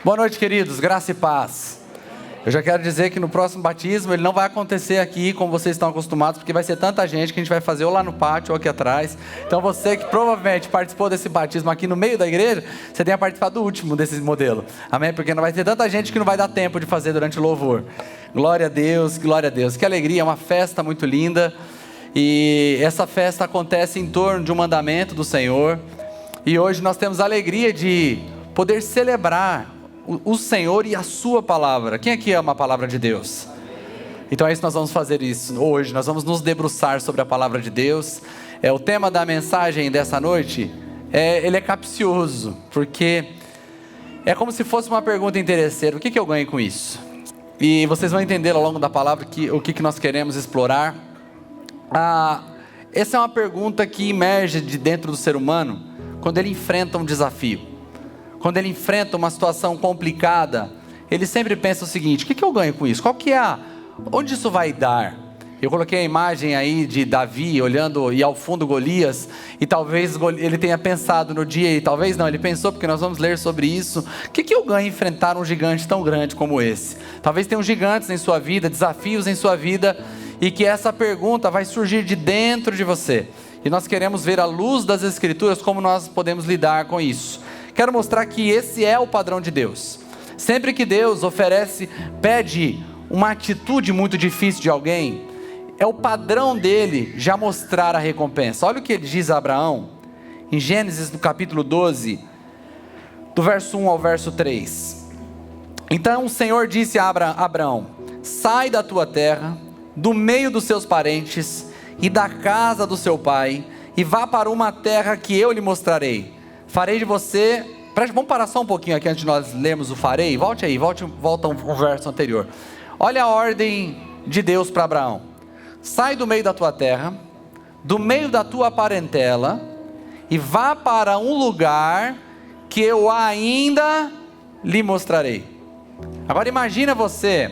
Boa noite, queridos, graça e paz. Eu já quero dizer que no próximo batismo ele não vai acontecer aqui como vocês estão acostumados, porque vai ser tanta gente que a gente vai fazer ou lá no pátio ou aqui atrás. Então você que provavelmente participou desse batismo aqui no meio da igreja, você tenha participado do último desse modelo, amém? Porque não vai ter tanta gente que não vai dar tempo de fazer durante o louvor. Glória a Deus, que alegria, é uma festa muito linda. E essa festa acontece em torno de um mandamento do Senhor, e hoje nós temos a alegria de poder celebrar o Senhor e a sua palavra. Quem aqui ama a palavra de Deus? Então é isso que nós vamos fazer hoje. Nós vamos nos debruçar sobre a palavra de Deus. O tema da mensagem dessa noite, ele é capcioso, porque é como se fosse uma pergunta interesseira: o que eu ganho com isso? E vocês vão entender ao longo da palavra o que nós queremos explorar. Essa é uma pergunta que emerge de dentro do ser humano quando ele enfrenta um desafio. Quando ele enfrenta uma situação complicada, ele sempre pensa o seguinte: o que eu ganho com isso? Onde isso vai dar? Eu coloquei a imagem aí de Davi olhando e ao fundo Golias, e talvez ele tenha pensado no dia, e talvez não, ele pensou, porque nós vamos ler sobre isso: o que eu ganho em enfrentar um gigante tão grande como esse? Talvez tenham gigantes em sua vida, desafios em sua vida, e que essa pergunta vai surgir de dentro de você, e nós queremos ver à luz das Escrituras como nós podemos lidar com isso. Quero mostrar que esse é o padrão de Deus. Sempre que Deus pede uma atitude muito difícil de alguém, é o padrão dele já mostrar a recompensa. Olha o que ele diz a Abraão, em Gênesis, no capítulo 12, do verso 1 ao verso 3. Então o Senhor disse a Abraão: sai da tua terra, do meio dos seus parentes e da casa do seu pai, e vá para uma terra que eu lhe mostrarei. Farei de você... Vamos parar só um pouquinho aqui antes de nós lermos o farei. Volta um verso anterior. Olha a ordem de Deus para Abraão: sai do meio da tua terra, do meio da tua parentela, e vá para um lugar que eu ainda lhe mostrarei. Agora imagina você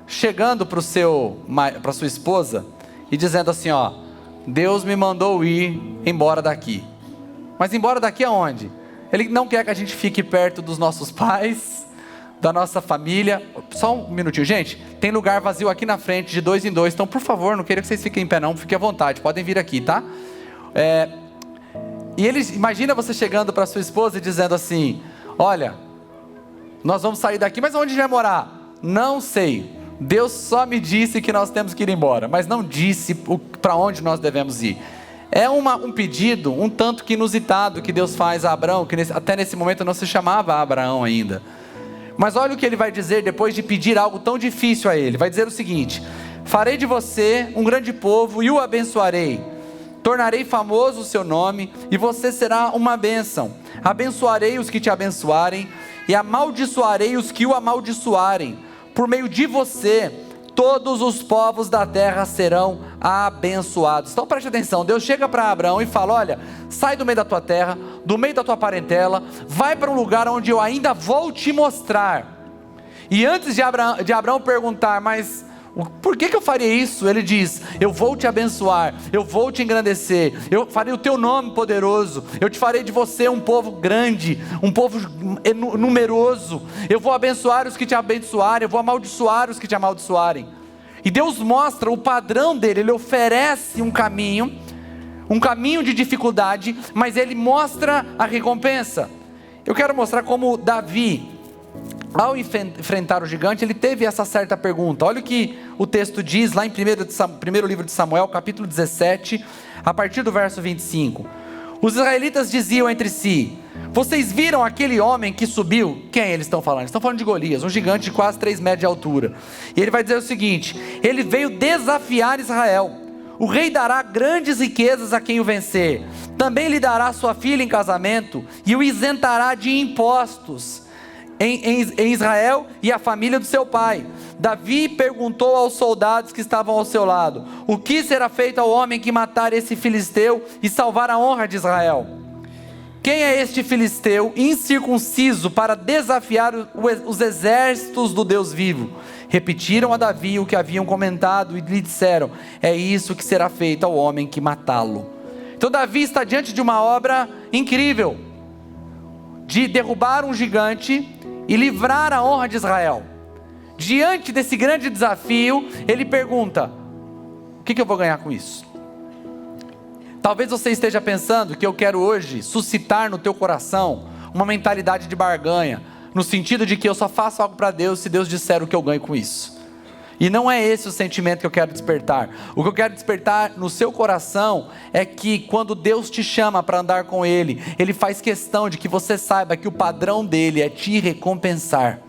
chegando para sua esposa e dizendo assim: Deus me mandou ir embora daqui. Mas embora daqui aonde? Ele não quer que a gente fique perto dos nossos pais, da nossa família. Só um minutinho, gente, tem lugar vazio aqui na frente, de 2 em 2, então por favor, não queria que vocês fiquem em pé não, fiquem à vontade, podem vir aqui, tá? Imagina você chegando para sua esposa e dizendo assim: olha, nós vamos sair daqui, mas onde a gente vai morar? Não sei, Deus só me disse que nós temos que ir embora, mas não disse para onde nós devemos ir. É um pedido um tanto que inusitado que Deus faz a Abraão, que até nesse momento não se chamava Abraão ainda. Mas olha o que ele vai dizer depois de pedir algo tão difícil a ele. Vai dizer o seguinte: farei de você um grande povo e o abençoarei. Tornarei famoso o seu nome e você será uma bênção. Abençoarei os que te abençoarem e amaldiçoarei os que o amaldiçoarem. Por meio de você, todos os povos da terra serão abençoados. Então preste atenção, Deus chega para Abraão e fala: olha, sai do meio da tua terra, do meio da tua parentela, vai para um lugar onde eu ainda vou te mostrar. E antes de Abraão perguntar: mas por que eu faria isso? Ele diz: eu vou te abençoar, eu vou te engrandecer, eu farei o teu nome poderoso, eu te farei de você um povo grande, um povo numeroso, eu vou abençoar os que te abençoarem, eu vou amaldiçoar os que te amaldiçoarem. E Deus mostra o padrão dele, ele oferece um caminho de dificuldade, mas ele mostra a recompensa. Eu quero mostrar como Davi, ao enfrentar o gigante, ele teve essa certa pergunta. Olha o que o texto diz lá em primeiro livro de Samuel, capítulo 17, a partir do verso 25. Os israelitas diziam entre si: vocês viram aquele homem que subiu? Quem eles estão falando? Eles estão falando de Golias, um gigante de quase 3 metros de altura. E ele vai dizer o seguinte: ele veio desafiar Israel. O rei dará grandes riquezas a quem o vencer. Também lhe dará sua filha em casamento e o isentará de impostos em Israel e a família do seu pai. Davi perguntou aos soldados que estavam ao seu lado: o que será feito ao homem que matar esse filisteu e salvar a honra de Israel? Quem é este filisteu incircunciso para desafiar os exércitos do Deus vivo? Repetiram a Davi o que haviam comentado e lhe disseram: é isso que será feito ao homem que matá-lo. Então Davi está diante de uma obra incrível, de derrubar um gigante e livrar a honra de Israel. Diante desse grande desafio, ele pergunta: o que eu vou ganhar com isso? Talvez você esteja pensando que eu quero hoje suscitar no teu coração uma mentalidade de barganha, no sentido de que eu só faço algo para Deus se Deus disser o que eu ganho com isso. E não é esse o sentimento que eu quero despertar. O que eu quero despertar no seu coração é que quando Deus te chama para andar com Ele, Ele faz questão de que você saiba que o padrão dele é te recompensar.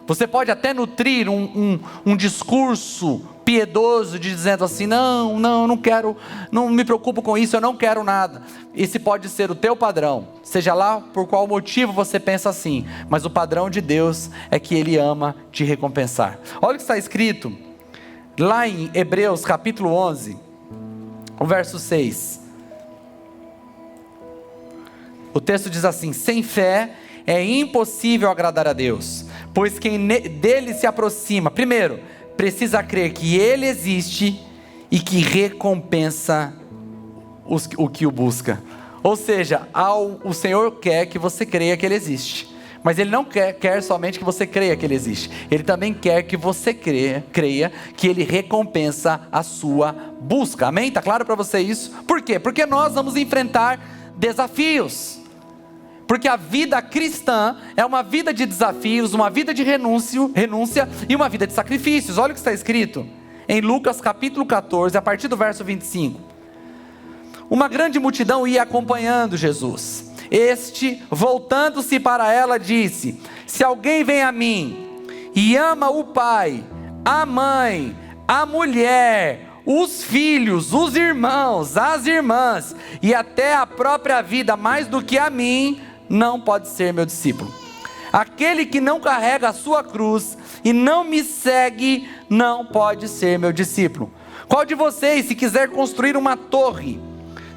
Você pode até nutrir um discurso piedoso, dizendo assim: não quero, não me preocupo com isso, eu não quero nada. Esse pode ser o teu padrão, seja lá por qual motivo você pensa assim, mas o padrão de Deus é que Ele ama te recompensar. Olha o que está escrito lá em Hebreus capítulo 11, o verso 6. O texto diz assim: sem fé é impossível agradar a Deus, pois quem dele se aproxima, primeiro, precisa crer que Ele existe e que recompensa o que o busca. Ou seja, o Senhor quer que você creia que Ele existe, mas Ele não quer somente que você creia que Ele existe, Ele também quer que você creia que Ele recompensa a sua busca. Amém? Está claro para você isso? Por quê? Porque nós vamos enfrentar desafios. Porque a vida cristã é uma vida de desafios, uma vida de renúncia e uma vida de sacrifícios. Olha o que está escrito em Lucas capítulo 14, a partir do verso 25. Uma grande multidão ia acompanhando Jesus. Este, voltando-se para ela, disse: se alguém vem a mim e ama o pai, a mãe, a mulher, os filhos, os irmãos, as irmãs e até a própria vida mais do que a mim, não pode ser meu discípulo. Aquele que não carrega a sua cruz e não me segue, não pode ser meu discípulo. Qual de vocês, se quiser construir uma torre,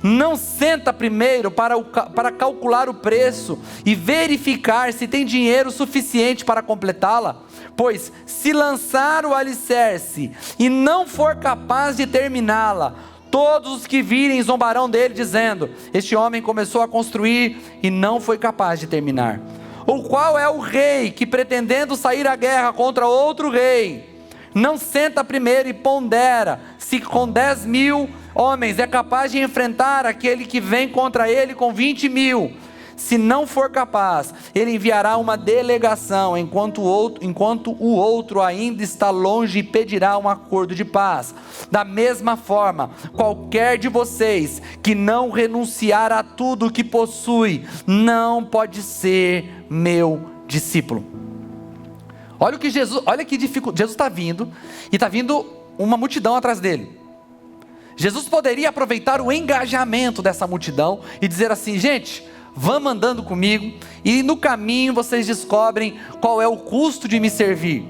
não senta primeiro para calcular o preço e verificar se tem dinheiro suficiente para completá-la? Pois se lançar o alicerce e não for capaz de terminá-la, todos os que virem zombarão dele, dizendo: este homem começou a construir e não foi capaz de terminar. Ou qual é o rei que, pretendendo sair à guerra contra outro rei, não senta primeiro e pondera se com 10.000 homens é capaz de enfrentar aquele que vem contra ele com 20.000? Se não for capaz, ele enviará uma delegação, enquanto o outro ainda está longe, e pedirá um acordo de paz. Da mesma forma, qualquer de vocês que não renunciar a tudo que possui, não pode ser meu discípulo. Olha o que Jesus está vindo, e está vindo uma multidão atrás dele. Jesus poderia aproveitar o engajamento dessa multidão e dizer assim: gente, vamos andando comigo, e no caminho vocês descobrem qual é o custo de me servir.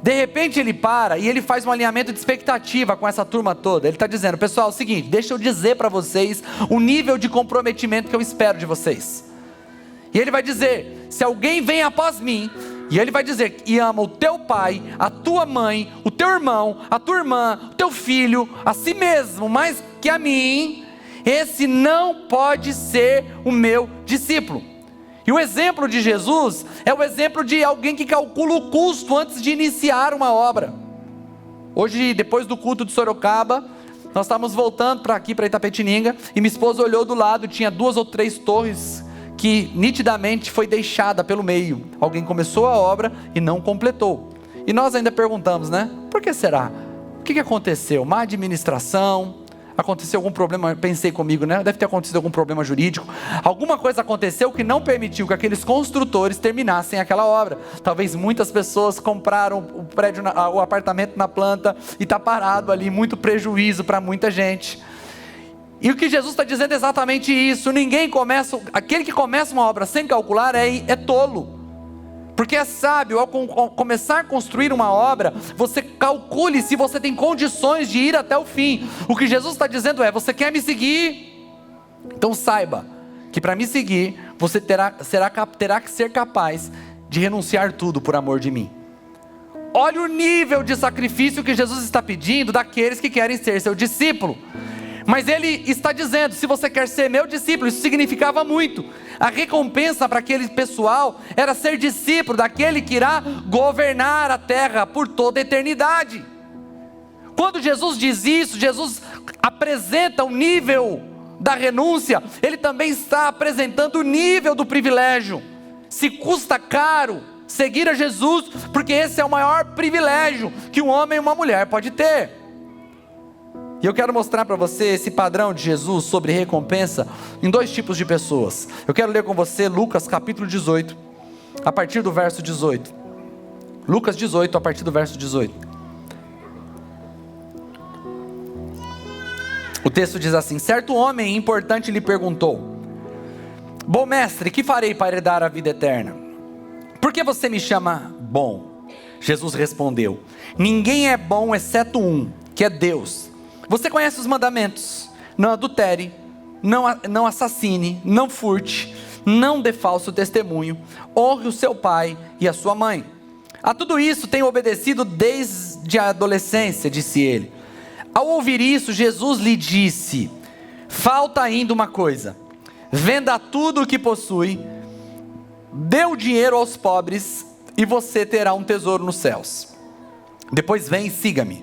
De repente ele para e ele faz um alinhamento de expectativa com essa turma toda. Ele está dizendo: pessoal, é o seguinte, deixa eu dizer para vocês o nível de comprometimento que eu espero de vocês. E ele vai dizer: se alguém vem após mim, e ele vai dizer, e ama o teu pai, a tua mãe, o teu irmão, a tua irmã, o teu filho, a si mesmo, mais que a mim, esse não pode ser o meu discípulo. E o exemplo de Jesus é o exemplo de alguém que calcula o custo antes de iniciar uma obra. Hoje, depois do culto de Sorocaba, nós estávamos voltando para aqui, para Itapetininga, e minha esposa olhou do lado, tinha 2 ou 3 torres que nitidamente foi deixada pelo meio. Alguém começou a obra e não completou. E nós ainda perguntamos, né? Por que será? O que aconteceu? Má administração? Aconteceu algum problema? Pensei comigo, né? Deve ter acontecido algum problema jurídico. Alguma coisa aconteceu que não permitiu que aqueles construtores terminassem aquela obra. Talvez muitas pessoas compraram o prédio, o apartamento na planta, e está parado ali, muito prejuízo para muita gente. E o que Jesus está dizendo é exatamente isso. Aquele que começa uma obra sem calcular é tolo. Porque é sábio, ao começar a construir uma obra, você calcule se você tem condições de ir até o fim. O que Jesus está dizendo é: você quer me seguir? Então saiba que para me seguir, você terá que ser capaz de renunciar tudo por amor de mim. Olha o nível de sacrifício que Jesus está pedindo daqueles que querem ser seu discípulo. Mas ele está dizendo: se você quer ser meu discípulo, isso significava muito. A recompensa para aquele pessoal era ser discípulo daquele que irá governar a terra por toda a eternidade. Quando Jesus diz isso, Jesus apresenta o nível da renúncia, ele também está apresentando o nível do privilégio. Se custa caro seguir a Jesus, porque esse é o maior privilégio que um homem e uma mulher pode ter. E eu quero mostrar para você esse padrão de Jesus sobre recompensa em dois tipos de pessoas. Eu quero ler com você Lucas capítulo 18, a partir do verso 18. Lucas 18, a partir do verso 18. O texto diz assim: certo homem importante lhe perguntou: bom mestre, que farei para herdar a vida eterna? Por que você me chama bom? Jesus respondeu: ninguém é bom exceto um, que é Deus. Você conhece os mandamentos: não adultere, não assassine, não furte, não dê falso testemunho, honre o seu pai e a sua mãe. A tudo isso tenho obedecido desde a adolescência, disse ele. Ao ouvir isso, Jesus lhe disse: falta ainda uma coisa. Venda tudo o que possui, dê o dinheiro aos pobres, e você terá um tesouro nos céus. Depois vem e siga-me.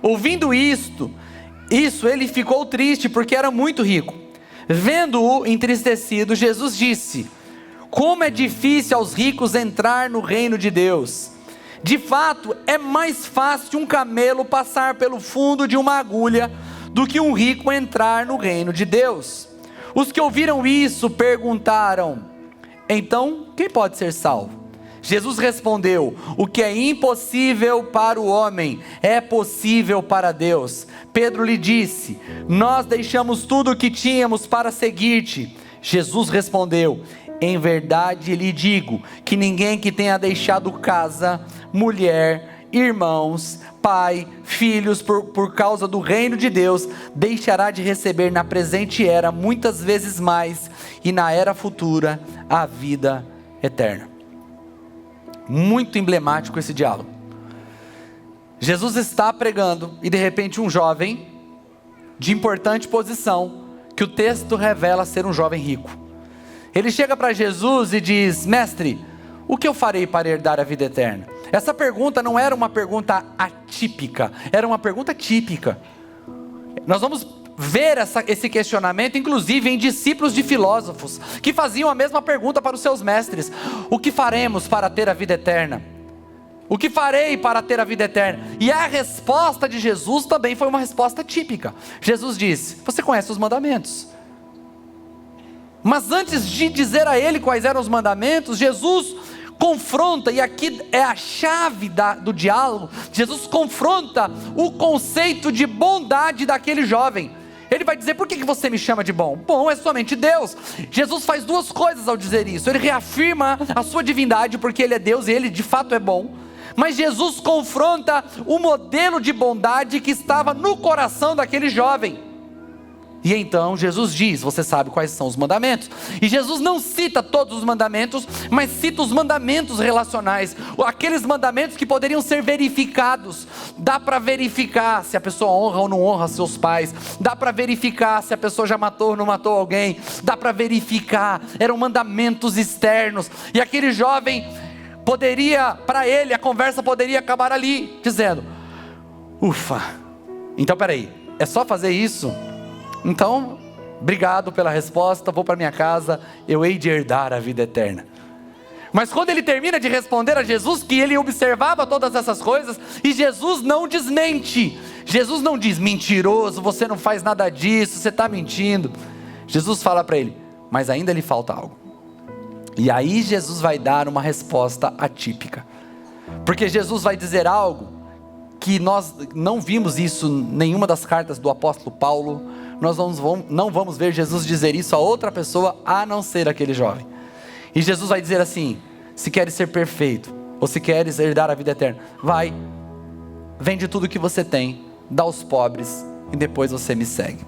Ouvindo isso ele ficou triste, porque era muito rico. Vendo-o entristecido, Jesus disse: como é difícil aos ricos entrar no reino de Deus. De fato, é mais fácil um camelo passar pelo fundo de uma agulha do que um rico entrar no reino de Deus. Os que ouviram isso perguntaram: então, quem pode ser salvo? Jesus respondeu: o que é impossível para o homem é possível para Deus. Pedro lhe disse: nós deixamos tudo o que tínhamos para seguir-te. Jesus respondeu: em verdade lhe digo que ninguém que tenha deixado casa, mulher, irmãos, pai, filhos, por causa do reino de Deus, deixará de receber na presente era muitas vezes mais, e na era futura a vida eterna. Muito emblemático esse diálogo. Jesus está pregando e de repente um jovem de importante posição, que o texto revela ser um jovem rico, ele chega para Jesus e diz: mestre, o que eu farei para herdar a vida eterna? Essa pergunta não era uma pergunta atípica, era uma pergunta típica. Nós vamos ver esse questionamento inclusive em discípulos de filósofos, que faziam a mesma pergunta para os seus mestres: o que faremos para ter a vida eterna? O que farei para ter a vida eterna? E a resposta de Jesus também foi uma resposta típica. Jesus disse: você conhece os mandamentos. Mas antes de dizer a ele quais eram os mandamentos, Jesus confronta, e aqui é a chave do diálogo, Jesus confronta o conceito de bondade daquele jovem. Ele vai dizer: por que você me chama de bom? Bom é somente Deus. Jesus faz duas coisas ao dizer isso. Ele reafirma a sua divindade, porque ele é Deus e ele de fato é bom. Mas Jesus confronta o modelo de bondade que estava no coração daquele jovem. E então Jesus diz: você sabe quais são os mandamentos. E Jesus não cita todos os mandamentos, mas cita os mandamentos relacionais, aqueles mandamentos que poderiam ser verificados. Dá para verificar se a pessoa honra ou não honra seus pais, dá para verificar se a pessoa já matou ou não matou alguém, dá para verificar. Eram mandamentos externos. E aquele jovem poderia, para ele, a conversa poderia acabar ali, dizendo: ufa, então peraí, é só fazer isso? Então, obrigado pela resposta, vou para minha casa, eu hei de herdar a vida eterna. Mas quando ele termina de responder a Jesus, que ele observava todas essas coisas, e Jesus não desmente, Jesus não diz: mentiroso, você não faz nada disso, você está mentindo. Jesus fala para ele: mas ainda lhe falta algo. E aí Jesus vai dar uma resposta atípica, porque Jesus vai dizer algo que nós não vimos isso em nenhuma das cartas do apóstolo Paulo. Nós não vamos ver Jesus dizer isso a outra pessoa, a não ser aquele jovem. E Jesus vai dizer assim: se queres ser perfeito, ou se queres herdar a vida eterna, vai, vende tudo que você tem, dá aos pobres, e depois você me segue.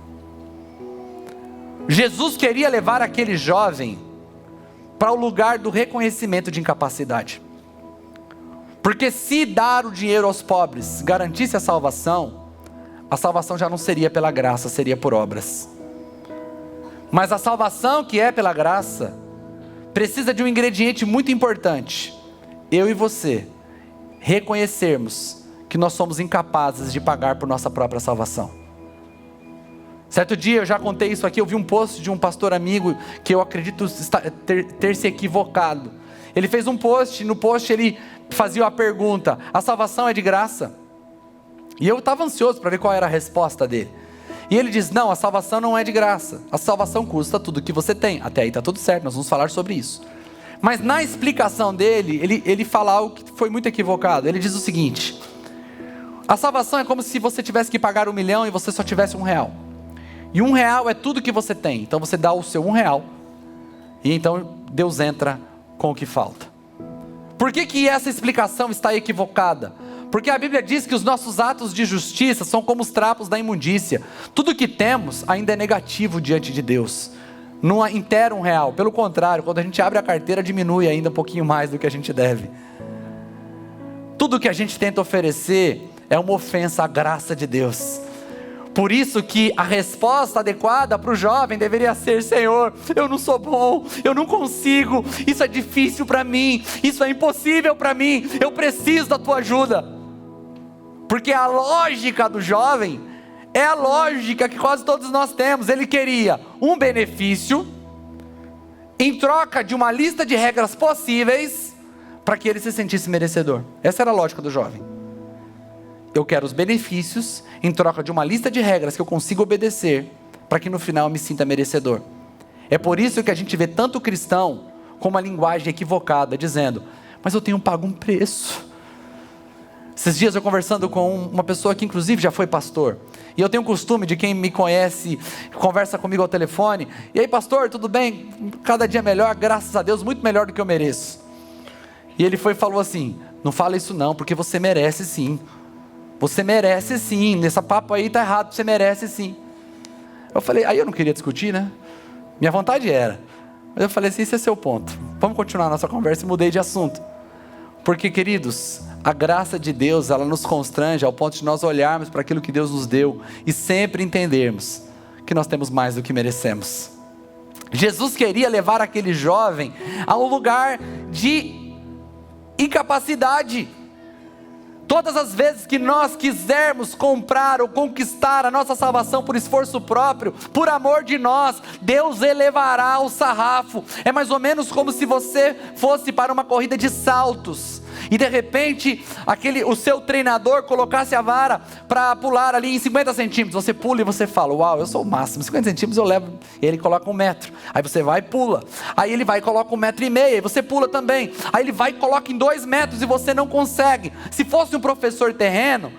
Jesus queria levar aquele jovem para o lugar do reconhecimento de incapacidade. Porque se dar o dinheiro aos pobres garantisse a salvação, a salvação já não seria pela graça, seria por obras. Mas a salvação que é pela graça precisa de um ingrediente muito importante: eu e você reconhecermos que nós somos incapazes de pagar por nossa própria salvação. Certo dia, eu já contei isso aqui, eu vi um post de um pastor amigo que eu acredito ter se equivocado. Ele fez um post, no post ele fazia a pergunta: a salvação é de graça? E eu estava ansioso para ver qual era a resposta dele. E ele diz: não, a salvação não é de graça, a salvação custa tudo que você tem. Até aí está tudo certo, nós vamos falar sobre isso. Mas na explicação dele, ele fala algo que foi muito equivocado. Ele diz o seguinte: a salvação é como se você tivesse que pagar 1 milhão e você só tivesse R$1. E R$1 é tudo que você tem. Então você dá o seu R$1 e então Deus entra com o que falta. Por que essa explicação está equivocada? Porque a Bíblia diz que os nossos atos de justiça são como os trapos da imundícia. Tudo que temos ainda é negativo diante de Deus. Não inteira R$1. Pelo contrário, quando a gente abre a carteira, diminui ainda um pouquinho mais do que a gente deve. Tudo que a gente tenta oferecer é uma ofensa à graça de Deus. Por isso que a resposta adequada para o jovem deveria ser: Senhor, eu não sou bom, eu não consigo, isso é difícil para mim, isso é impossível para mim, eu preciso da tua ajuda. Porque a lógica do jovem é a lógica que quase todos nós temos. Ele queria um benefício em troca de uma lista de regras possíveis para que ele se sentisse merecedor. Essa era a lógica do jovem. Eu quero os benefícios em troca de uma lista de regras que eu consiga obedecer, para que no final eu me sinta merecedor. É por isso que a gente vê tanto cristão com uma linguagem equivocada, dizendo: mas eu tenho pago um preço. Esses dias eu conversando com uma pessoa que inclusive já foi pastor, e eu tenho o costume de quem me conhece, conversa comigo ao telefone: e aí pastor, tudo bem? Cada dia melhor, graças a Deus, muito melhor do que eu mereço. E ele falou assim: não fala isso não, porque você merece sim. Você merece sim, nesse papo aí tá errado, você merece sim. Eu falei, aí eu não queria discutir, né? Minha vontade era. Mas eu falei assim, esse é seu ponto. Vamos continuar a nossa conversa, e mudei de assunto. Porque, queridos, a graça de Deus, ela nos constrange ao ponto de nós olharmos para aquilo que Deus nos deu e sempre entendermos que nós temos mais do que merecemos. Jesus queria levar aquele jovem a um lugar de incapacidade. Todas as vezes que nós quisermos comprar ou conquistar a nossa salvação por esforço próprio, por amor de nós, Deus elevará o sarrafo. É mais ou menos como se você fosse para uma corrida de saltos e de repente o seu treinador colocasse a vara para pular ali em 50 centímetros. Você pula e você fala: uau, eu sou o máximo, 50 centímetros eu levo. E ele coloca 1 metro, aí você vai e pula. Aí ele vai e coloca 1,5 metro, e você pula também. Aí ele vai e coloca em 2 metros e você não consegue. Se fosse um professor terreno,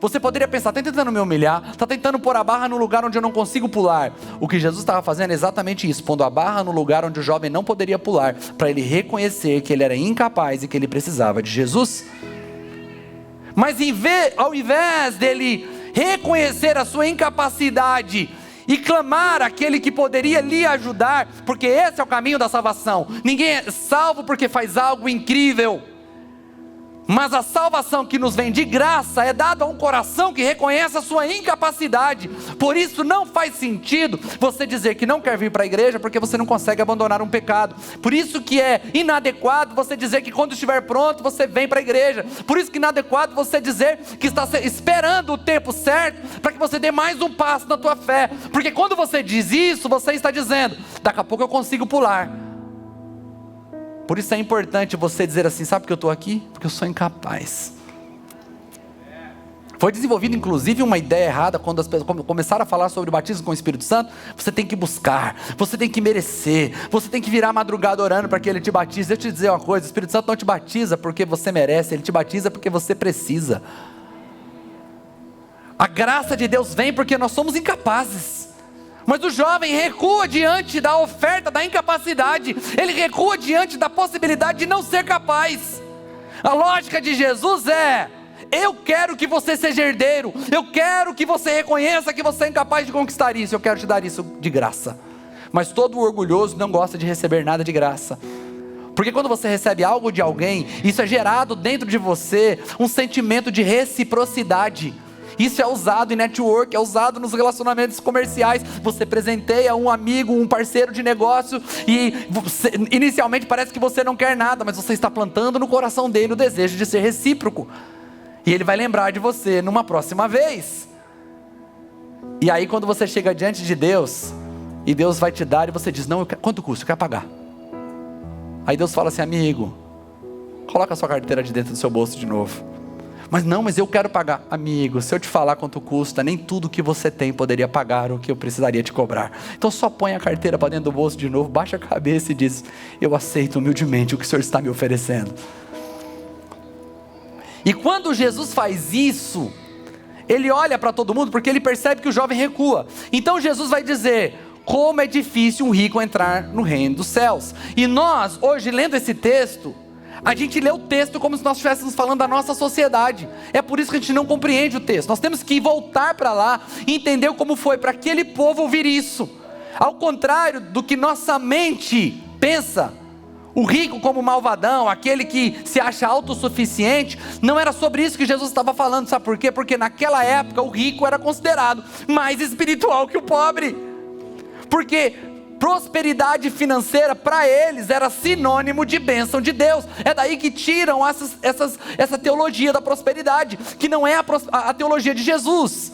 você poderia pensar: está tentando me humilhar, está tentando pôr a barra no lugar onde eu não consigo pular. O que Jesus estava fazendo é exatamente isso, pondo a barra no lugar onde o jovem não poderia pular, para ele reconhecer que ele era incapaz e que ele precisava de Jesus. Mas ao invés dele reconhecer a sua incapacidade e clamar aquele que poderia lhe ajudar, porque esse é o caminho da salvação. Ninguém é salvo porque faz algo incrível, mas a salvação que nos vem de graça é dada a um coração que reconhece a sua incapacidade. Por isso não faz sentido você dizer que não quer vir para a igreja porque você não consegue abandonar um pecado. Por isso que é inadequado você dizer que quando estiver pronto você vem para a igreja. Por isso que é inadequado você dizer que está esperando o tempo certo para que você dê mais um passo na tua fé. Porque quando você diz isso, você está dizendo: daqui a pouco eu consigo pular. Por isso é importante você dizer assim: sabe por que eu estou aqui? Porque eu sou incapaz. Foi desenvolvida inclusive uma ideia errada quando as pessoas começaram a falar sobre o batismo com o Espírito Santo. Você tem que buscar, você tem que merecer, você tem que virar madrugada orando para que Ele te batize. Deixa eu te dizer uma coisa: o Espírito Santo não te batiza porque você merece, Ele te batiza porque você precisa. A graça de Deus vem porque nós somos incapazes. Mas o jovem recua diante da oferta da incapacidade. Ele recua diante da possibilidade de não ser capaz. A lógica de Jesus é: eu quero que você seja herdeiro, eu quero que você reconheça que você é incapaz de conquistar isso, eu quero te dar isso de graça. Mas todo orgulhoso não gosta de receber nada de graça. Porque quando você recebe algo de alguém, isso é gerado dentro de você um sentimento de reciprocidade. Isso é usado em network, é usado nos relacionamentos comerciais. Você presenteia um amigo, um parceiro de negócio e inicialmente parece que você não quer nada, mas você está plantando no coração dele o desejo de ser recíproco. E ele vai lembrar de você numa próxima vez. E aí quando você chega diante de Deus, e Deus vai te dar e você diz, não, quanto custa? Eu quero pagar. Aí Deus fala assim, amigo, coloca a sua carteira de dentro do seu bolso de novo. Mas eu quero pagar. Amigo, se eu te falar quanto custa, nem tudo que você tem poderia pagar o que eu precisaria te cobrar. Então só põe a carteira para dentro do bolso de novo, baixa a cabeça e diz, eu aceito humildemente o que o Senhor está me oferecendo. E quando Jesus faz isso, ele olha para todo mundo porque ele percebe que o jovem recua. Então Jesus vai dizer, como é difícil um rico entrar no reino dos céus. E nós, hoje, lendo esse texto, a gente lê o texto como se nós estivéssemos falando da nossa sociedade. É por isso que a gente não compreende o texto. Nós temos que voltar para lá e entender como foi para aquele povo ouvir isso. Ao contrário do que nossa mente pensa, o rico como malvadão, aquele que se acha autossuficiente, não era sobre isso que Jesus estava falando. Sabe por quê? Porque naquela época o rico era considerado mais espiritual que o pobre. Porque prosperidade financeira para eles era sinônimo de bênção de Deus. É daí que tiram essa teologia da prosperidade, que não é a teologia de Jesus.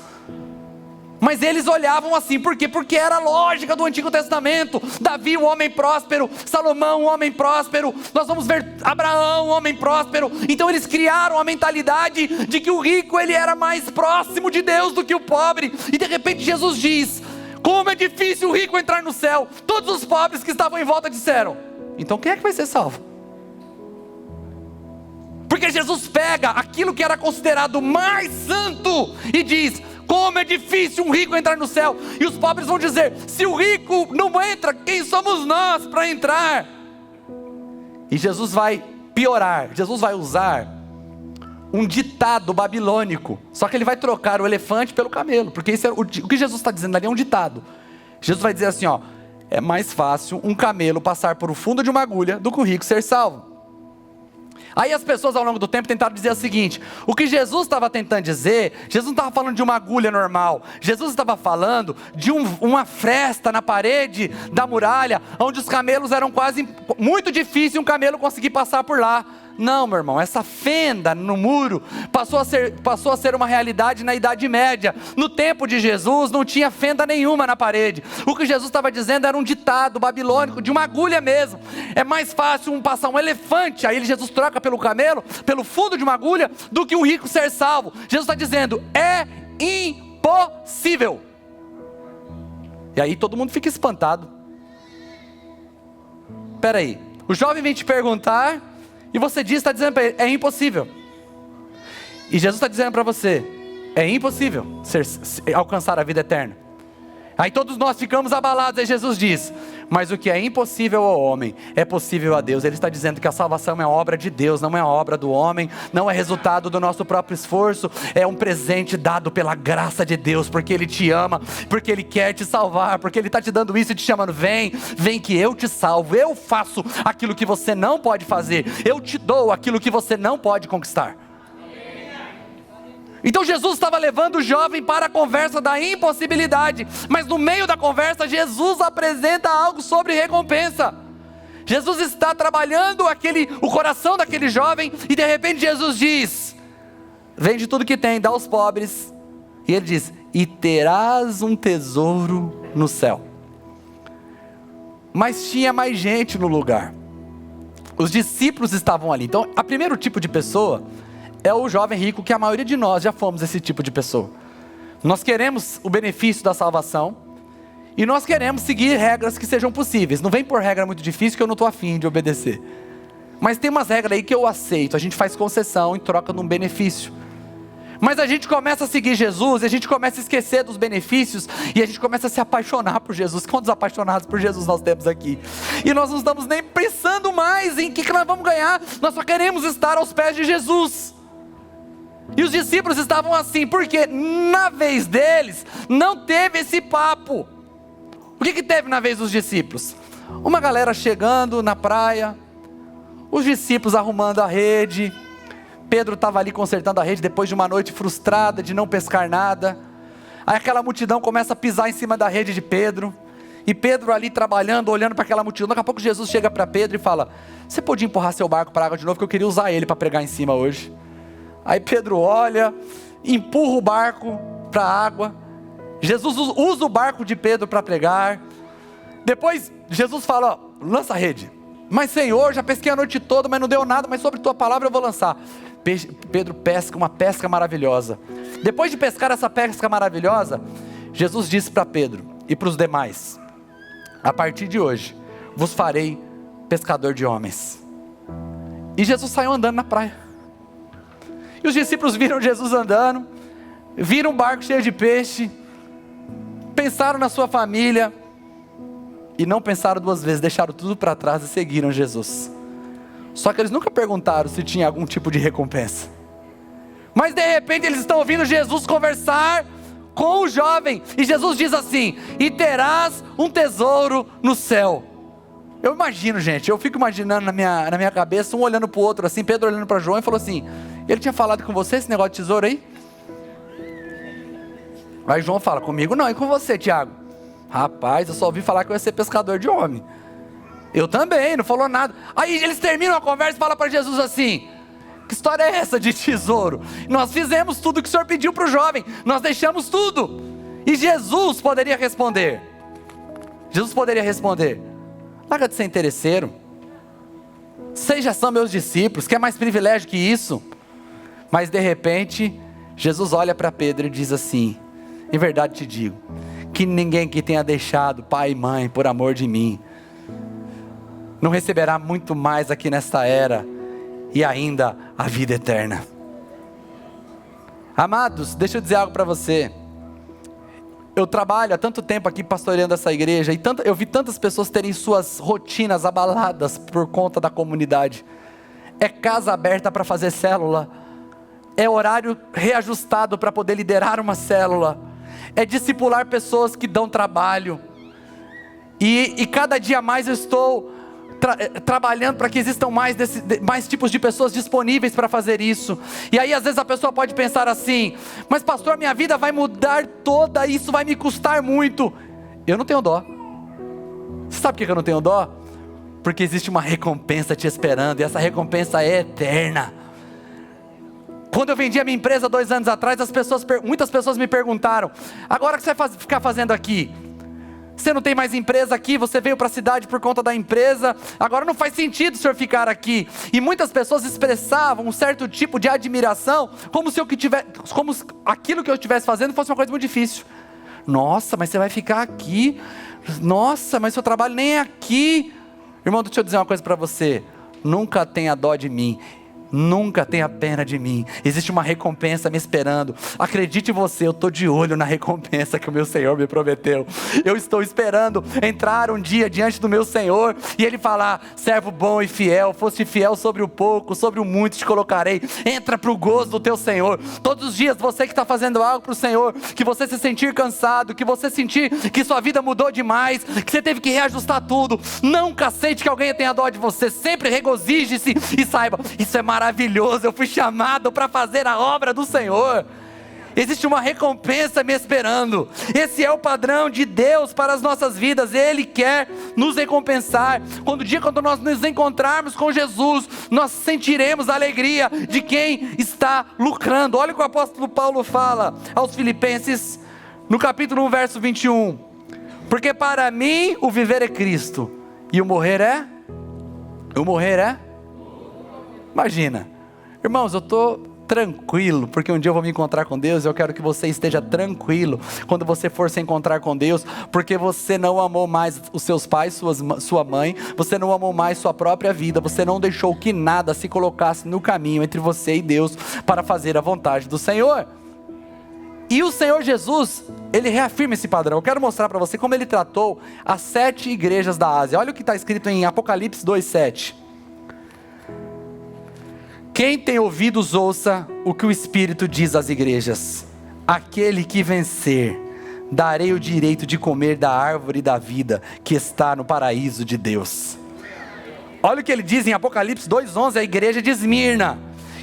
Mas eles olhavam assim, por quê? Porque era a lógica do Antigo Testamento. Davi, um homem próspero, Salomão, um homem próspero, nós vamos ver Abraão, um homem próspero. Então eles criaram a mentalidade de que o rico ele era mais próximo de Deus do que o pobre. E de repente Jesus diz, como é difícil o rico entrar no céu. Todos os pobres que estavam em volta disseram, então quem é que vai ser salvo? Porque Jesus pega aquilo que era considerado mais santo e diz, como é difícil um rico entrar no céu. E os pobres vão dizer, se o rico não entra, quem somos nós para entrar? E Jesus vai piorar, Jesus vai usar um ditado babilônico, só que ele vai trocar o elefante pelo camelo, porque isso é o que Jesus está dizendo ali é um ditado. Jesus vai dizer assim, ó, é mais fácil um camelo passar por o fundo de uma agulha do que um rico ser salvo. Aí as pessoas ao longo do tempo tentaram dizer o seguinte, o que Jesus estava tentando dizer, Jesus não estava falando de uma agulha normal, Jesus estava falando de uma fresta na parede da muralha, onde os camelos eram muito difícil um camelo conseguir passar por lá. Não, meu irmão, essa fenda no muro passou a ser uma realidade na Idade Média. No tempo de Jesus não tinha fenda nenhuma na parede. O que Jesus estava dizendo era um ditado babilônico, de uma agulha mesmo. É mais fácil passar um elefante, aí Jesus troca pelo camelo, pelo fundo de uma agulha, do que um rico ser salvo. Jesus está dizendo, é impossível. E aí todo mundo fica espantado. Espera aí, o jovem vem te perguntar, e você está dizendo para ele, é impossível. E Jesus está dizendo para você, é impossível alcançar a vida eterna. Aí todos nós ficamos abalados, aí Jesus diz, mas o que é impossível ao homem, é possível a Deus. Ele está dizendo que a salvação é obra de Deus, não é obra do homem, não é resultado do nosso próprio esforço, é um presente dado pela graça de Deus, porque Ele te ama, porque Ele quer te salvar, porque Ele está te dando isso e te chamando, vem que eu te salvo, eu faço aquilo que você não pode fazer, eu te dou aquilo que você não pode conquistar. Então Jesus estava levando o jovem para a conversa da impossibilidade, mas no meio da conversa Jesus apresenta algo sobre recompensa. Jesus está trabalhando o coração daquele jovem e de repente Jesus diz, vende tudo que tem, dá aos pobres, e ele diz, e terás um tesouro no céu. Mas tinha mais gente no lugar, os discípulos estavam ali. Então o primeiro tipo de pessoa é o jovem rico, que a maioria de nós já fomos esse tipo de pessoa. Nós queremos o benefício da salvação e nós queremos seguir regras que sejam possíveis. Não vem por regra muito difícil que eu não estou afim de obedecer. Mas tem umas regras aí que eu aceito, a gente faz concessão em troca de um benefício. Mas a gente começa a seguir Jesus, e a gente começa a esquecer dos benefícios, e a gente começa a se apaixonar por Jesus. Quantos apaixonados por Jesus nós temos aqui? E nós não estamos nem pensando mais em que nós vamos ganhar, nós só queremos estar aos pés de Jesus. E os discípulos estavam assim, porque na vez deles, não teve esse papo. O que teve na vez dos discípulos? Uma galera chegando na praia, os discípulos arrumando a rede, Pedro estava ali consertando a rede depois de uma noite frustrada de não pescar nada. Aí aquela multidão começa a pisar em cima da rede de Pedro. E Pedro ali trabalhando, olhando para aquela multidão. Daqui a pouco Jesus chega para Pedro e fala: você podia empurrar seu barco para a água de novo, que eu queria usar ele para pregar em cima hoje. Aí Pedro olha, empurra o barco para a água. Jesus usa o barco de Pedro para pregar. Depois Jesus fala: ó, lança a rede. Mas Senhor, já pesquei a noite toda, mas não deu nada, mas sobre tua palavra eu vou lançar. Pedro pesca uma pesca maravilhosa. Depois de pescar essa pesca maravilhosa, Jesus disse para Pedro e para os demais: a partir de hoje, vos farei pescador de homens. E Jesus saiu andando na praia. E os discípulos viram Jesus andando, viram um barco cheio de peixe, pensaram na sua família, e não pensaram duas vezes, deixaram tudo para trás e seguiram Jesus. Só que eles nunca perguntaram se tinha algum tipo de recompensa. Mas de repente eles estão ouvindo Jesus conversar com o jovem, e Jesus diz assim: e terás um tesouro no céu. Eu imagino, gente, eu fico imaginando na minha cabeça, um olhando para o outro assim, Pedro olhando para João e falou assim: ele tinha falado com você esse negócio de tesouro aí? Aí João fala: comigo não, e com você, Tiago? Rapaz, eu só ouvi falar que eu ia ser pescador de homem. Eu também, não falou nada. Aí eles terminam a conversa e falam para Jesus assim: que história é essa de tesouro? Nós fizemos tudo o que o Senhor pediu para o jovem, nós deixamos tudo. E Jesus poderia responder: larga de ser interesseiro, vocês já são meus discípulos, quer mais privilégio que isso? Mas de repente, Jesus olha para Pedro e diz assim: em verdade te digo, que ninguém que tenha deixado pai e mãe por amor de mim, não receberá muito mais aqui nesta era, e ainda a vida eterna. Amados, deixa eu dizer algo para você. Eu trabalho há tanto tempo aqui pastoreando essa igreja, e eu vi tantas pessoas terem suas rotinas abaladas por conta da comunidade. É casa aberta para fazer célula, é horário reajustado para poder liderar uma célula, é discipular pessoas que dão trabalho, e cada dia mais eu estou trabalhando para que existam mais tipos de pessoas disponíveis para fazer isso. E aí às vezes a pessoa pode pensar assim: mas pastor, minha vida vai mudar toda, isso vai me custar muito. Eu não tenho dó. Você sabe por que eu não tenho dó? Porque existe uma recompensa te esperando, e essa recompensa é eterna. Quando eu vendi a minha empresa 2 anos atrás, muitas pessoas me perguntaram: agora o que você vai ficar fazendo aqui? Você não tem mais empresa aqui, você veio para a cidade por conta da empresa, agora não faz sentido o senhor ficar aqui. E muitas pessoas expressavam um certo tipo de admiração, como se aquilo que eu estivesse fazendo fosse uma coisa muito difícil. Nossa, mas você vai ficar aqui? Nossa, mas seu trabalho nem é aqui. Irmão, deixa eu dizer uma coisa para você: nunca tenha dó de mim, nunca tenha pena de mim. Existe uma recompensa me esperando. Acredite você, eu estou de olho na recompensa que o meu Senhor me prometeu. Eu estou esperando entrar um dia diante do meu Senhor e Ele falar: servo bom e fiel, foste fiel sobre o pouco, sobre o muito te colocarei. Entra para o gozo do teu Senhor. Todos os dias, você que está fazendo algo para o Senhor, que você se sentir cansado, que você sentir que sua vida mudou demais, que você teve que reajustar tudo, nunca aceite que alguém tenha dó de você. Sempre regozije-se e saiba: isso é maravilhoso, eu fui chamado para fazer a obra do Senhor. Existe uma recompensa me esperando. Esse é o padrão de Deus para as nossas vidas. Ele quer nos recompensar. Quando nós nos encontrarmos com Jesus, nós sentiremos a alegria de quem está lucrando. Olha o que o apóstolo Paulo fala aos Filipenses, no capítulo 1, verso 21. Porque para mim o viver é Cristo, e o morrer é? Imagina, irmãos, eu estou tranquilo, porque um dia eu vou me encontrar com Deus. Eu quero que você esteja tranquilo quando você for se encontrar com Deus, porque você não amou mais os seus pais, sua mãe, você não amou mais sua própria vida, você não deixou que nada se colocasse no caminho entre você e Deus, para fazer a vontade do Senhor. E o Senhor Jesus, Ele reafirma esse padrão. Eu quero mostrar para você como Ele tratou as 7 igrejas da Ásia. Olha o que está escrito em Apocalipse 2:7. Quem tem ouvidos, ouça o que o Espírito diz às igrejas. Aquele que vencer, darei o direito de comer da árvore da vida que está no paraíso de Deus. Olha o que ele diz em Apocalipse 2:11, a igreja de Esmirna.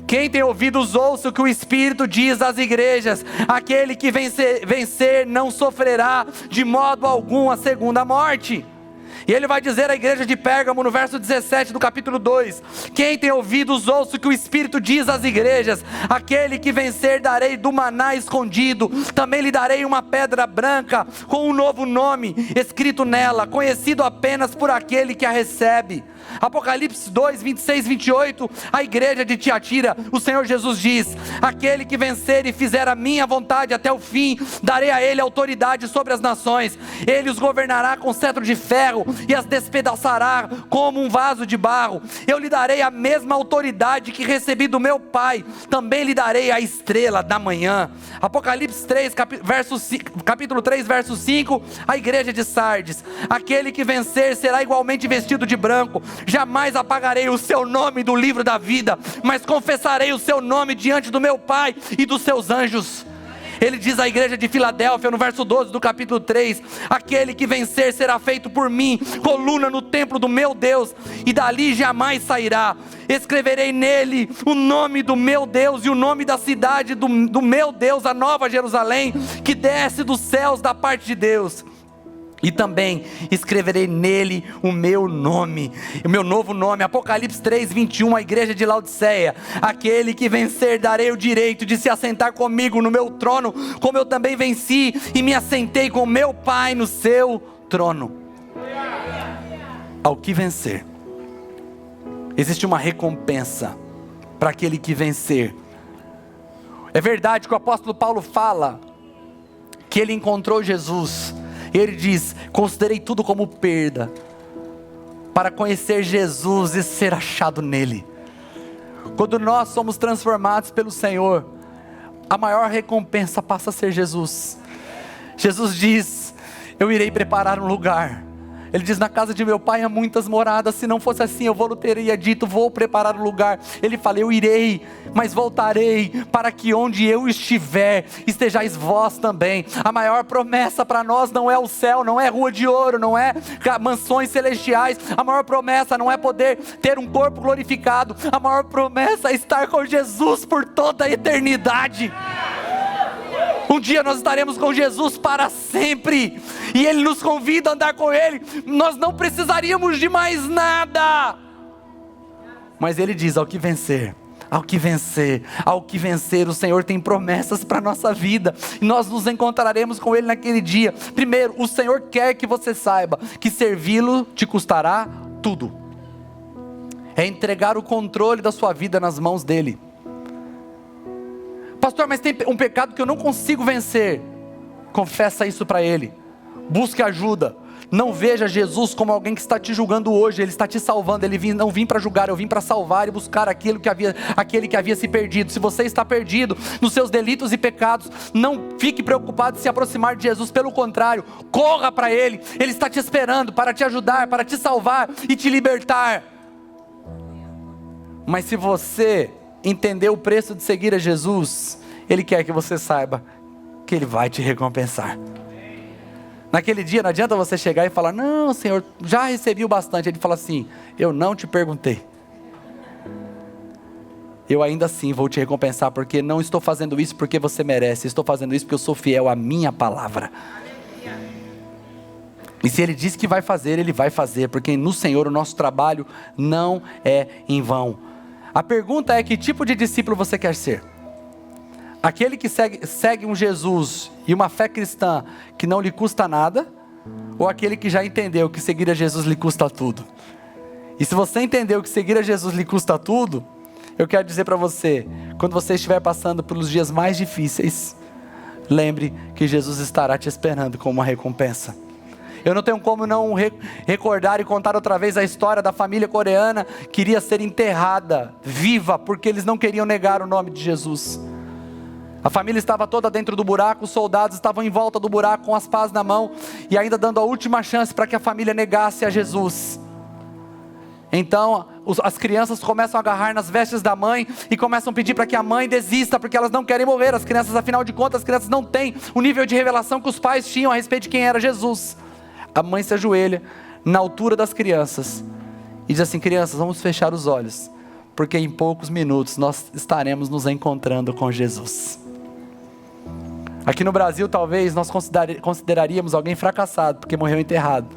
Quem tem ouvidos ouça o que o Espírito diz às igrejas. Aquele que vencer não sofrerá de modo algum a segunda morte. E ele vai dizer à igreja de Pérgamo no verso 17 do capítulo 2: quem tem ouvidos ouça o que o Espírito diz às igrejas. Aquele que vencer darei do maná escondido, também lhe darei uma pedra branca com um novo nome escrito nela, conhecido apenas por aquele que a recebe. Apocalipse 2, 26, 28, a igreja de Tiatira, o Senhor Jesus diz: aquele que vencer e fizer a minha vontade até o fim, darei a ele autoridade sobre as nações. Ele os governará com cetro de ferro e as despedaçará como um vaso de barro. Eu lhe darei a mesma autoridade que recebi do meu Pai, também lhe darei a estrela da manhã. Apocalipse 3, capítulo 3, verso 5, a igreja de Sardes: aquele que vencer será igualmente vestido de branco. Jamais apagarei o seu nome do livro da vida, mas confessarei o seu nome diante do meu Pai e dos seus anjos. Ele diz à igreja de Filadélfia no verso 12 do capítulo 3: aquele que vencer será feito por mim coluna no templo do meu Deus, e dali jamais sairá. Escreverei nele o nome do meu Deus e o nome da cidade do meu Deus, a nova Jerusalém, que desce dos céus da parte de Deus. E também escreverei nele o meu nome, o meu novo nome. Apocalipse 3, 21, a igreja de Laodiceia: aquele que vencer darei o direito de se assentar comigo no meu trono, como eu também venci e me assentei com meu Pai no seu trono. Ao que vencer, existe uma recompensa para aquele que vencer. É verdade que o apóstolo Paulo fala que ele encontrou Jesus. Ele diz: considerei tudo como perda, para conhecer Jesus e ser achado nele. Quando nós somos transformados pelo Senhor, a maior recompensa passa a ser Jesus. Jesus diz: eu irei preparar um lugar. Ele diz: na casa de meu Pai há muitas moradas, se não fosse assim eu não teria dito, vou preparar um lugar. Ele fala: eu irei, mas voltarei, para que onde eu estiver, estejais vós também. A maior promessa para nós não é o céu, não é rua de ouro, não é mansões celestiais. A maior promessa não é poder ter um corpo glorificado. A maior promessa é estar com Jesus por toda a eternidade. Um dia nós estaremos com Jesus para sempre, e Ele nos convida a andar com Ele. Nós não precisaríamos de mais nada, mas Ele diz: ao que vencer, ao que vencer, ao que vencer, o Senhor tem promessas para a nossa vida, e nós nos encontraremos com Ele naquele dia. Primeiro, o Senhor quer que você saiba que servi-lo te custará tudo. É entregar o controle da sua vida nas mãos dEle. Pastor, mas tem um pecado que eu não consigo vencer. Confessa isso para Ele. Busque ajuda. Não veja Jesus como alguém que está te julgando hoje. Ele está te salvando. Não vim para julgar, eu vim para salvar e buscar aquele que havia se perdido. Se você está perdido nos seus delitos e pecados, não fique preocupado em se aproximar de Jesus. Pelo contrário, corra para Ele. Ele está te esperando para te ajudar, para te salvar e te libertar. Mas se você entender o preço de seguir a Jesus, Ele quer que você saiba que Ele vai te recompensar. Naquele dia não adianta você chegar e falar: não, Senhor, já recebi o bastante. Ele fala assim: eu não te perguntei. Eu ainda assim vou te recompensar, porque não estou fazendo isso porque você merece, estou fazendo isso porque eu sou fiel à minha palavra. E se Ele disse que vai fazer, Ele vai fazer, porque no Senhor o nosso trabalho não é em vão. A pergunta é: que tipo de discípulo você quer ser? Aquele que segue um Jesus e uma fé cristã que não lhe custa nada? Ou aquele que já entendeu que seguir a Jesus lhe custa tudo? E se você entendeu que seguir a Jesus lhe custa tudo, eu quero dizer para você: quando você estiver passando pelos dias mais difíceis, lembre que Jesus estará te esperando com uma recompensa. Eu não tenho como não recordar e contar outra vez a história da família coreana que iria ser enterrada viva, porque eles não queriam negar o nome de Jesus. A família estava toda dentro do buraco, os soldados estavam em volta do buraco com as pás na mão, e ainda dando a última chance para que a família negasse a Jesus. Então as crianças começam a agarrar nas vestes da mãe e começam a pedir para que a mãe desista, porque elas não querem morrer. As crianças, afinal de contas, as crianças não têm o nível de revelação que os pais tinham a respeito de quem era Jesus. A mãe se ajoelha na altura das crianças e diz assim: crianças, vamos fechar os olhos, porque em poucos minutos nós estaremos nos encontrando com Jesus. Aqui no Brasil, talvez nós consideraríamos alguém fracassado, porque morreu enterrado.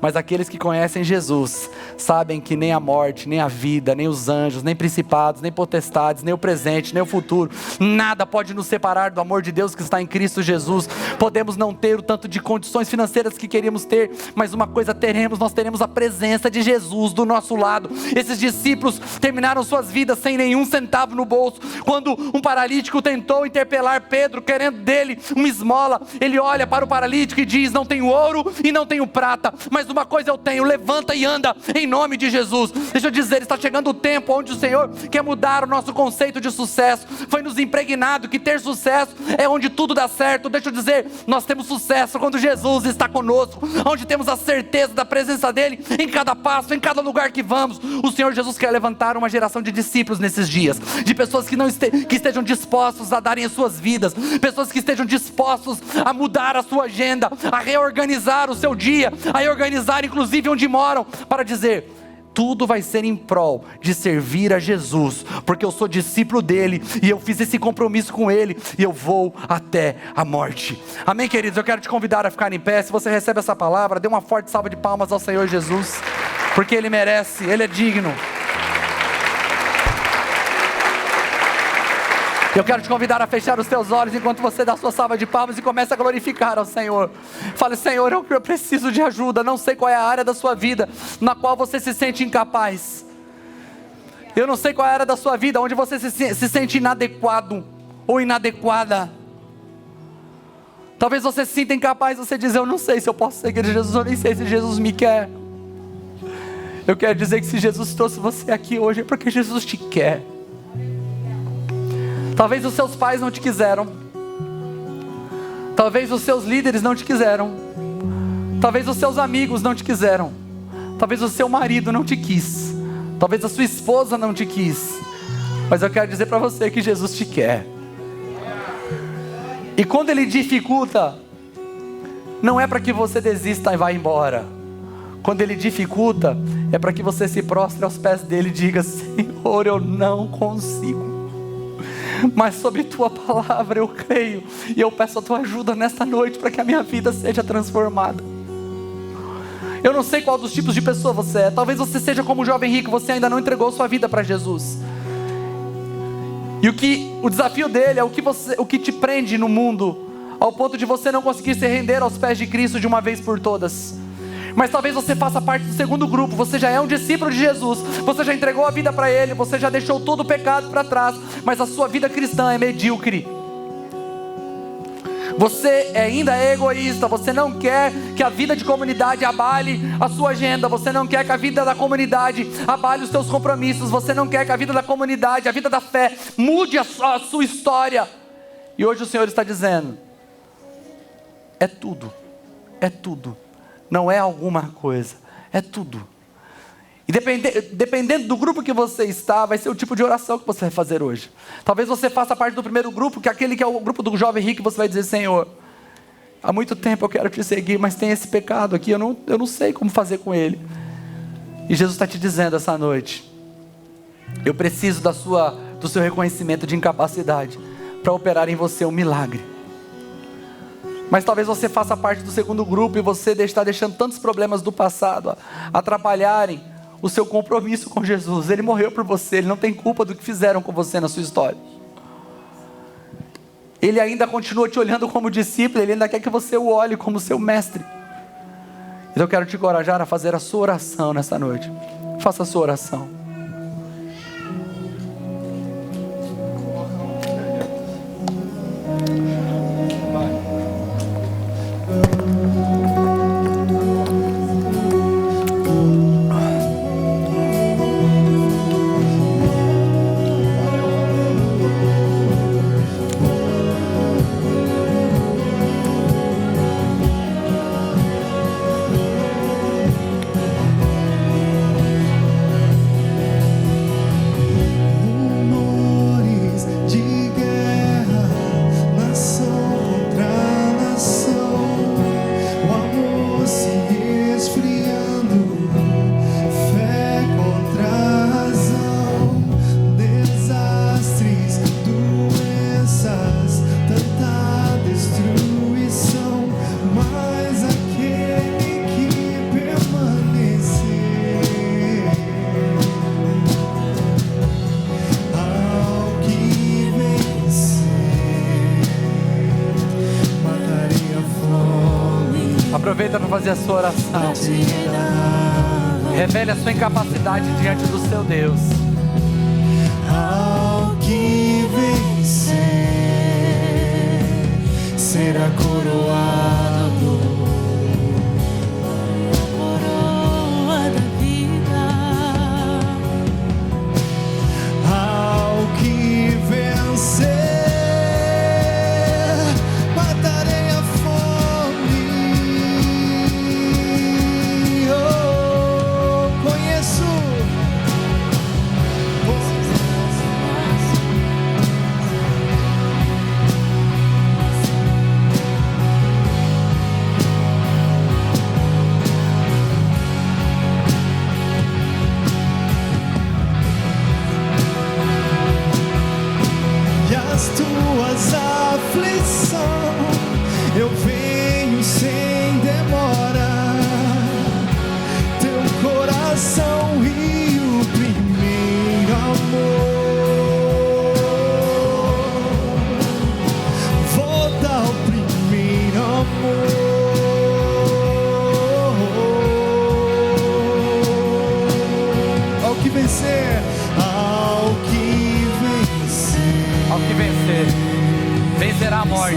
Mas aqueles que conhecem Jesus, sabem que nem a morte, nem a vida, nem os anjos, nem principados, nem potestades, nem o presente, nem o futuro, nada pode nos separar do amor de Deus que está em Cristo Jesus. Podemos não ter o tanto de condições financeiras que queríamos ter, mas uma coisa teremos, nós teremos a presença de Jesus do nosso lado. Esses discípulos terminaram suas vidas sem nenhum centavo no bolso. Quando um paralítico tentou interpelar Pedro, querendo dele uma esmola, ele olha para o paralítico e diz: não tenho ouro e não tenho prata, mas uma coisa eu tenho, levanta e anda em nome de Jesus. Deixa eu dizer, está chegando o tempo onde o Senhor quer mudar o nosso conceito de sucesso. Foi nos impregnado que ter sucesso é onde tudo dá certo. Deixa eu dizer, nós temos sucesso quando Jesus está conosco, onde temos a certeza da presença dEle em cada passo, em cada lugar que vamos. O Senhor Jesus quer levantar uma geração de discípulos nesses dias, de pessoas que estejam dispostos a darem as suas vidas, pessoas que estejam dispostos a mudar a sua agenda, a reorganizar o seu dia, a reorganizar inclusive onde moram, para dizer: tudo vai ser em prol de servir a Jesus, porque eu sou discípulo dele, e eu fiz esse compromisso com ele, e eu vou até a morte. Amém, queridos? Eu quero te convidar a ficar em pé. Se você recebe essa palavra, dê uma forte salva de palmas ao Senhor Jesus, porque Ele merece, Ele é digno. Eu quero te convidar a fechar os teus olhos enquanto você dá a sua salva de palmas e começa a glorificar ao Senhor. Fale: Senhor, eu preciso de ajuda. Não sei qual é a área da sua vida na qual você se sente incapaz. Eu não sei qual é a área da sua vida onde você se sente inadequado ou inadequada. Talvez você se sinta incapaz, você diz: eu não sei se eu posso seguir Jesus, eu nem sei se Jesus me quer. Eu quero dizer que se Jesus trouxe você aqui hoje é porque Jesus te quer. Talvez os seus pais não te quiseram, talvez os seus líderes não te quiseram, talvez os seus amigos não te quiseram, talvez o seu marido não te quis, talvez a sua esposa não te quis, mas eu quero dizer para você que Jesus te quer. E quando Ele dificulta, não é para que você desista e vá embora. Quando Ele dificulta, é para que você se prostre aos pés dEle e diga: Senhor, eu não consigo, mas sobre Tua palavra eu creio, e eu peço a Tua ajuda nesta noite, para que a minha vida seja transformada. Eu não sei qual dos tipos de pessoa você é. Talvez você seja como o jovem rico, você ainda não entregou sua vida para Jesus, e o desafio dele é o que te prende no mundo, ao ponto de você não conseguir se render aos pés de Cristo de uma vez por todas. Mas talvez você faça parte do segundo grupo. Você já é um discípulo de Jesus, você já entregou a vida para Ele, você já deixou todo o pecado para trás, mas a sua vida cristã é medíocre. Você ainda é egoísta, você não quer que a vida de comunidade abale a sua agenda, você não quer que a vida da comunidade abale os seus compromissos, você não quer que a vida da comunidade, a vida da fé, mude a sua história. E hoje o Senhor está dizendo: é tudo, é tudo. Não é alguma coisa, é tudo. E dependendo do grupo que você está, vai ser o tipo de oração que você vai fazer hoje. Talvez você faça parte do primeiro grupo, que é aquele que é o grupo do jovem rico, e você vai dizer: Senhor, há muito tempo eu quero te seguir, mas tem esse pecado aqui, eu não sei como fazer com ele. E Jesus está te dizendo essa noite: eu preciso do seu reconhecimento de incapacidade para operar em você um milagre. Mas talvez você faça parte do segundo grupo, e você está deixando tantos problemas do passado atrapalharem o seu compromisso com Jesus. Ele morreu por você, Ele não tem culpa do que fizeram com você na sua história. Ele ainda continua te olhando como discípulo, Ele ainda quer que você o olhe como seu mestre. Então eu quero te encorajar a fazer a sua oração nessa noite. Faça a sua oração. fazer a sua oração. Revele a sua incapacidade diante do seu Deus. Ao que vencer será coroado, coroa da vida. Ao que vencer matarei a fome. Oh, conheço. As tuas aflições, eu venho sem demora. Teu coração e o primeiro amor, volta ao primeiro amor. Ao que vencer, ao que vencer, Ao que vencer, vencerá a morte.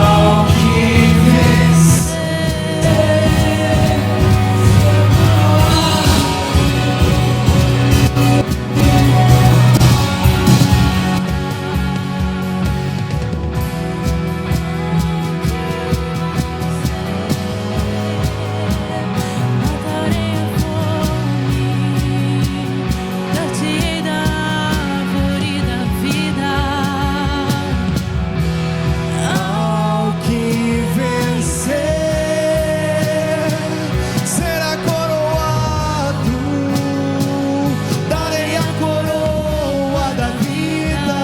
Ao que vencer, matarei a fome, dar-te-ei da árvore da vida. Ao que vencer será coroado, darei a coroa da vida.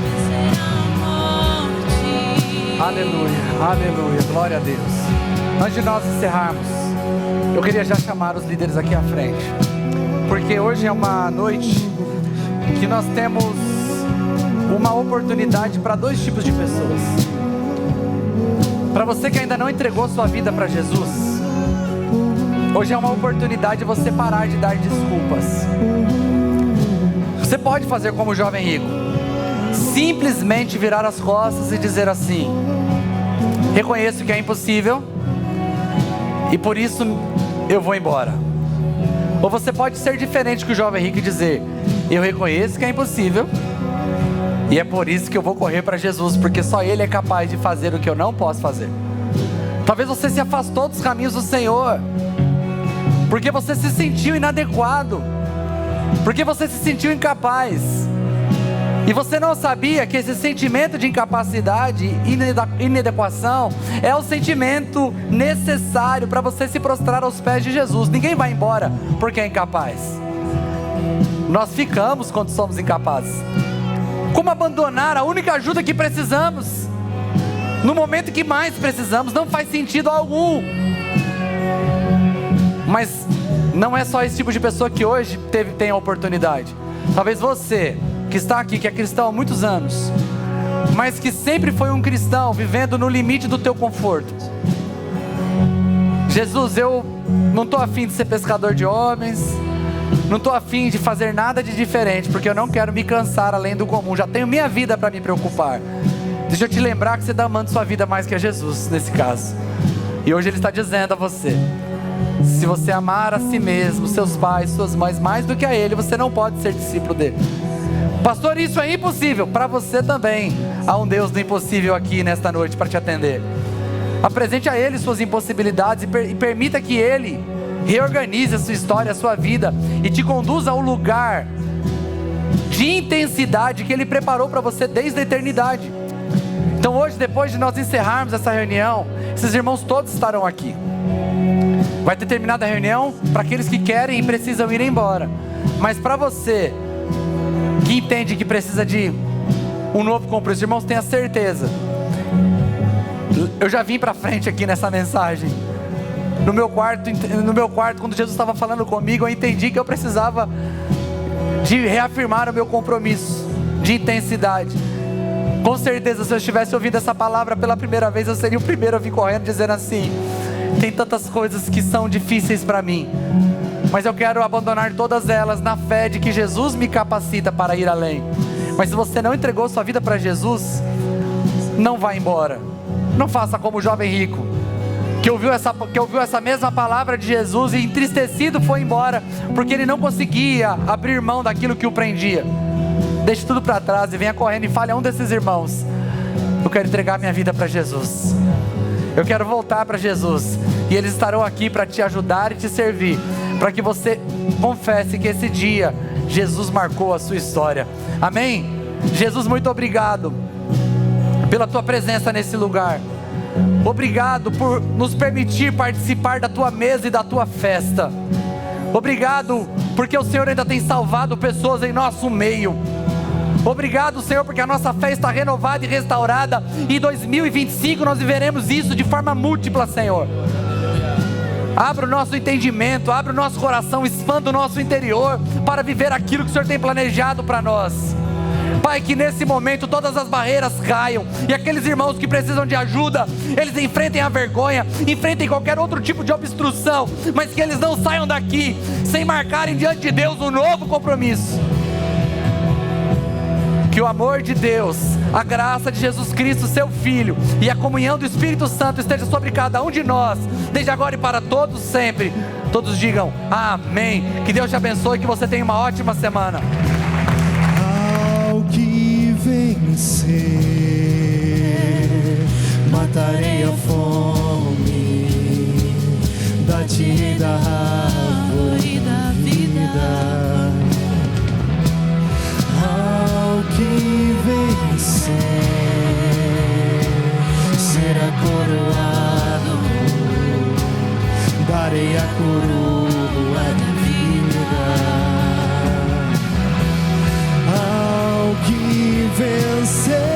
Vencerá a morte. Aleluia, aleluia, glória a Deus. Antes de nós encerrarmos, eu queria já chamar os líderes aqui à frente, porque hoje é uma noite que nós temos uma oportunidade para dois tipos de pessoas. Para você que ainda não entregou sua vida para Jesus, hoje é uma oportunidade de você parar de dar desculpas. Você pode fazer como o jovem rico, simplesmente virar as costas e dizer assim: reconheço que é impossível e por isso eu vou embora. Ou você pode ser diferente que o jovem rico e dizer: eu reconheço que é impossível e é por isso que eu vou correr para Jesus, porque só Ele é capaz de fazer o que eu não posso fazer. Talvez você se afastou dos caminhos do Senhor porque você se sentiu inadequado, porque você se sentiu incapaz. E você não sabia que esse sentimento de incapacidade e inadequação é o sentimento necessário para você se prostrar aos pés de Jesus. Ninguém vai embora porque é incapaz. Nós ficamos quando somos incapazes. Como abandonar a única ajuda que precisamos no momento que mais precisamos? Não faz sentido algum. Mas não é só esse tipo de pessoa que hoje tem a oportunidade. Talvez você que está aqui, que é cristão há muitos anos, mas que sempre foi um cristão vivendo no limite do teu conforto. Jesus, eu não estou afim de ser pescador de homens, não estou afim de fazer nada de diferente, porque eu não quero me cansar além do comum, já tenho minha vida para me preocupar. Deixa eu te lembrar que você está amando sua vida mais que a Jesus nesse caso. E hoje Ele está dizendo a você: se você amar a si mesmo, seus pais, suas mães, mais do que a Ele, você não pode ser discípulo dele. Pastor, isso é impossível. Para você também há um Deus do impossível aqui nesta noite para te atender. Apresente a Ele suas impossibilidades e permita que Ele reorganize a sua história, a sua vida e te conduza ao lugar de intensidade que Ele preparou para você desde a eternidade. Então hoje, depois de nós encerrarmos essa reunião, esses irmãos todos estarão aqui. Vai ter terminado a reunião para aqueles que querem e precisam ir embora. Mas para você que entende que precisa de um novo compromisso, irmãos, tenha certeza Eu já vim para frente aqui nessa mensagem. No meu quarto, quando Jesus estava falando comigo, eu entendi que eu precisava de reafirmar o meu compromisso de intensidade. Com certeza, se eu estivesse ouvindo essa palavra pela primeira vez, eu seria o primeiro a vir correndo dizendo assim: tem tantas coisas que são difíceis para mim, mas eu quero abandonar todas elas na fé de que Jesus me capacita para ir além. Mas se você não entregou sua vida para Jesus, não vá embora. Não faça como o jovem rico, que ouviu essa mesma palavra de Jesus e entristecido foi embora, porque ele não conseguia abrir mão daquilo que o prendia. Deixe tudo para trás e venha correndo e fale a um desses irmãos: eu quero entregar minha vida para Jesus, eu quero voltar para Jesus, e eles estarão aqui para te ajudar e te servir, para que você confesse que esse dia Jesus marcou a sua história. Amém? Jesus, muito obrigado pela tua presença nesse lugar. Obrigado por nos permitir participar da tua mesa e da tua festa. Obrigado porque o Senhor ainda tem salvado pessoas em nosso meio. Obrigado, Senhor, porque a nossa fé está renovada e restaurada, e em 2025 nós viveremos isso de forma múltipla, Senhor. Abra o nosso entendimento, abra o nosso coração, expanda o nosso interior para viver aquilo que o Senhor tem planejado para nós. Pai, que nesse momento todas as barreiras caiam, e aqueles irmãos que precisam de ajuda, eles enfrentem a vergonha, enfrentem qualquer outro tipo de obstrução, mas que eles não saiam daqui sem marcarem diante de Deus um novo compromisso. Que o amor de Deus, a graça de Jesus Cristo, seu Filho, e a comunhão do Espírito Santo esteja sobre cada um de nós, desde agora e para todos sempre. Todos digam amém. Que Deus te abençoe e que você tenha uma ótima semana. Ao que vencer, matarei a fome da ti da árvore da vida. Ao que vencer, será coroado, darei a coroa da vida. Ao que vencer,